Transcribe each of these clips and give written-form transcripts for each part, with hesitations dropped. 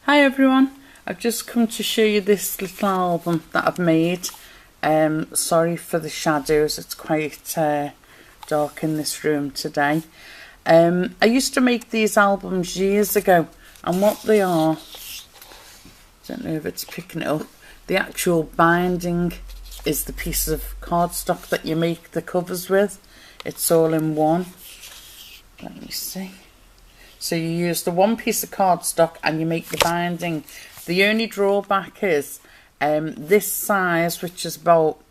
Hi everyone, I've just come to show you this little album that I've made. Sorry for the shadows, it's quite dark in this room today. I used to make these albums years ago, and what they are, don't know if it's picking it up, the actual binding is the piece of cardstock that you make the covers with. It's all in one. Let me see. So you use the one piece of cardstock and you make the binding. The only drawback is this size, which is about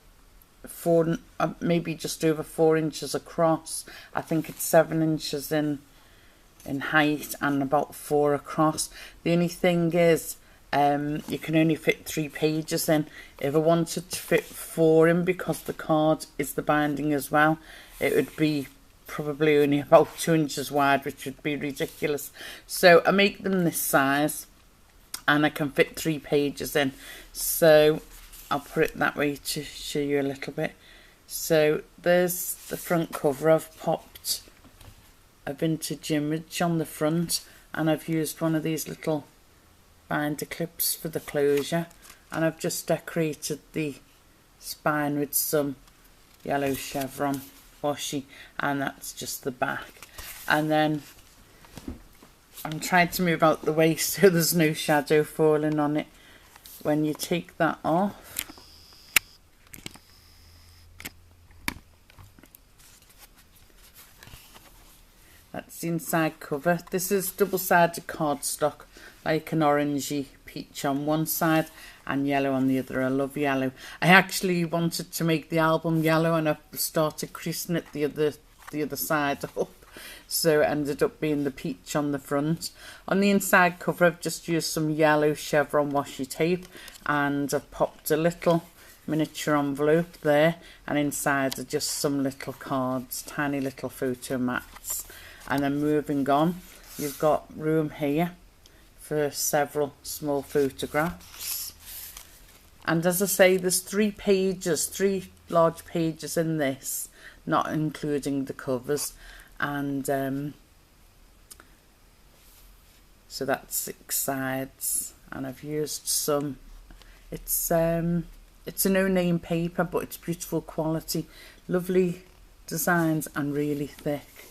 maybe just over 4 inches across. I think it's 7 inches in height and about 4 across. The only thing is you can only fit 3 pages in. If I wanted to fit 4 in, because the card is the binding as well, it would be probably only about 2 inches wide, which would be ridiculous. So I make them this size and I can fit 3 pages in. So I'll put it that way to show you a little bit. So there's the front cover. I've popped a vintage image on the front and I've used one of these little binder clips for the closure, and I've just decorated the spine with some yellow chevron washi, and that's just the back. And then I'm trying to move out the way so there's no shadow falling on it. When you take that off, that's the inside cover. This is double-sided cardstock, like an orangey peach on one side and yellow on the other. I love yellow. I actually wanted to make the album yellow and I started creasing it the other side up, so it ended up being the peach on the front. On the inside cover I've just used some yellow chevron washi tape and I've popped a little miniature envelope there, and inside are just some little cards, tiny little photo mats. And then moving on, you've got room here for several small photographs. And as I say, there's 3 pages, 3 large pages in this, not including the covers. And so that's 6 sides. And I've used some, it's a no-name paper, but it's beautiful quality, lovely designs and really thick.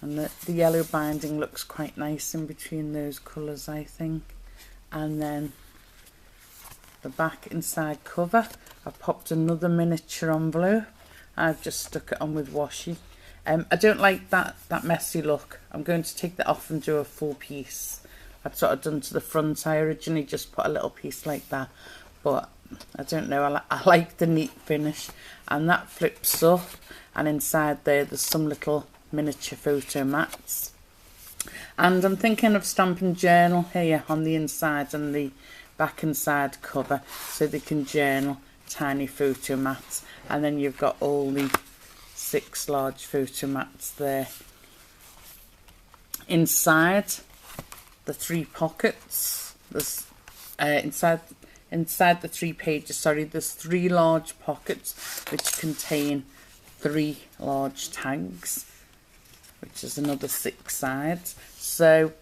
And the yellow binding looks quite nice in between those colours, I think. And then the back inside cover, I've popped another miniature envelope. I've just stuck it on with washi. I don't like that messy look. I'm going to take that off and do a full piece. I've sort of done to the front. I originally just put a little piece like that, but I don't know, I like the neat finish. And that flips up, and inside there's some little miniature photo mats. And I'm thinking of stamping journal here on the inside and the back and side cover, so they can journal, tiny photo mats. And then you've got all the 6 large photo mats there. Inside the 3 pockets, there's inside the 3 pages, sorry, there's 3 large pockets which contain 3 large tags, which is another 6 sides. So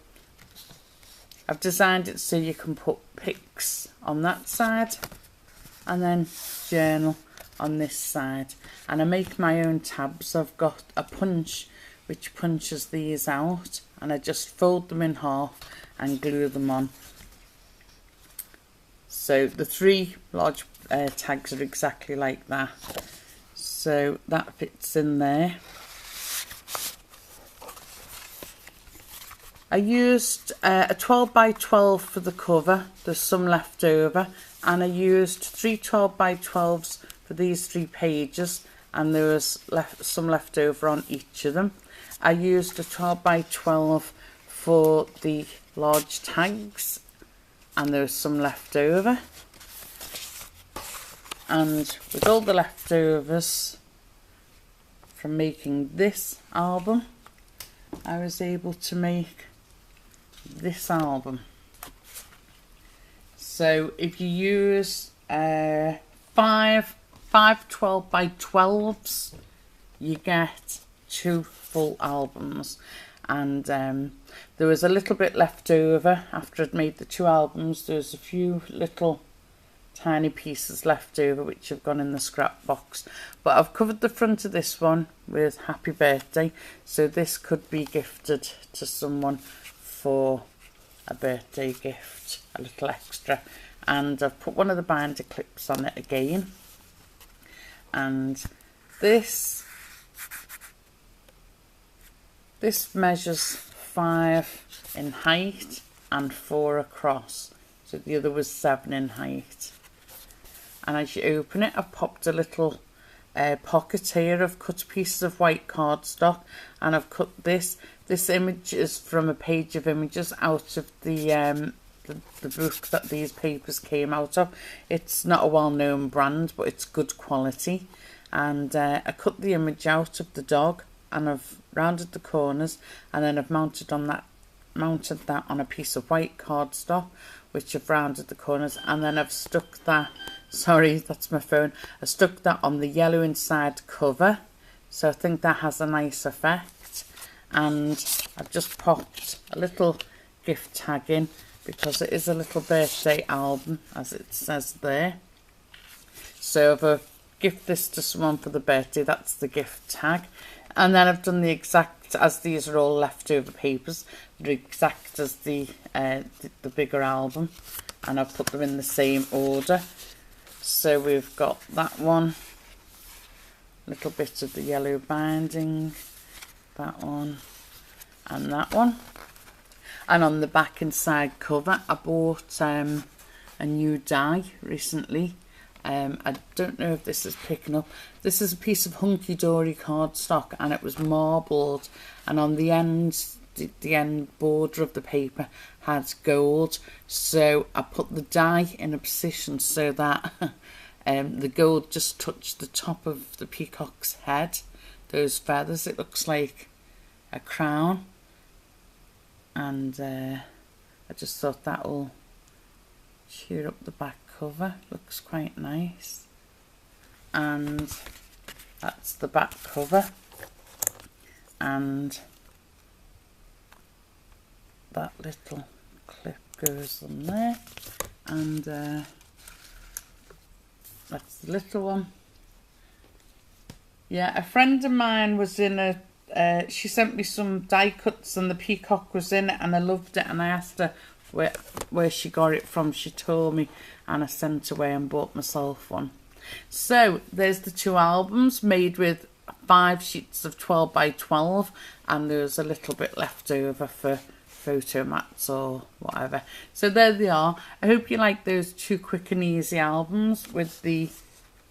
I've designed it so you can put pics on that side and then journal on this side. And I make my own tabs. I've got a punch which punches these out, and I just fold them in half and glue them on. So the 3 large tags are exactly like that. So that fits in there. I used a 12 by 12 for the cover, there's some left over, and I used 3 12 by 12s for these 3 pages, and there was some left over on each of them. I used a 12 by 12 for the large tags, and there was some left over. And with all the leftovers from making this album, I was able to make this album. So if you use 5 12 by 12s, you get 2 full albums. and there was a little bit left over after I'd made the 2 albums. There's a few little tiny pieces left over which have gone in the scrap box, but I've covered the front of this one with happy birthday, so this could be gifted to someone for a birthday gift, a little extra. And I've put one of the binder clips on it again, and this measures 5 in height and 4 across, so the other was 7 in height. And as you open it, I've popped a little pocket here. I've cut pieces of white cardstock, and I've cut this image is from a page of images out of the book that these papers came out of. It's not a well-known brand, but it's good quality. And I cut the image out of the dog, and I've rounded the corners, and then I've mounted that on a piece of white cardstock, which I've rounded the corners, and then I've stuck that, sorry, that's my phone, I stuck that on the yellow inside cover, so I think that has a nice effect. And I've just popped a little gift tag in, because it is a little birthday album, as it says there. So if I gift this to someone for the birthday, that's the gift tag. And then I've done the exact, as these are all leftover papers, the exact as the bigger album, and I've put them in the same order. So we've got that one, little bit of the yellow binding, that one, and that one. And on the back and side cover, I bought a new die recently. I don't know if this is picking up. This is a piece of Hunky Dory cardstock, and it was marbled, and on the end, the end border of the paper had gold. So I put the die in a position so that the gold just touched the top of the peacock's head, those feathers. It looks like a crown, and I just thought that will cheer up the back cover. Looks quite nice. And that's the back cover, and that little clip goes on there, and that's the little one. Yeah, a friend of mine was in a she sent me some die cuts, and the peacock was in it, and I loved it, and I asked her where she got it from. She told me, and I sent away and bought myself one. So there's the 2 albums made with 5 sheets of 12 by 12, and there's a little bit left over for photo mats or whatever. So there they are. I hope you like those 2 quick and easy albums with the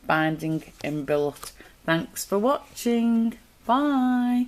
binding inbuilt. Thanks for watching. Bye.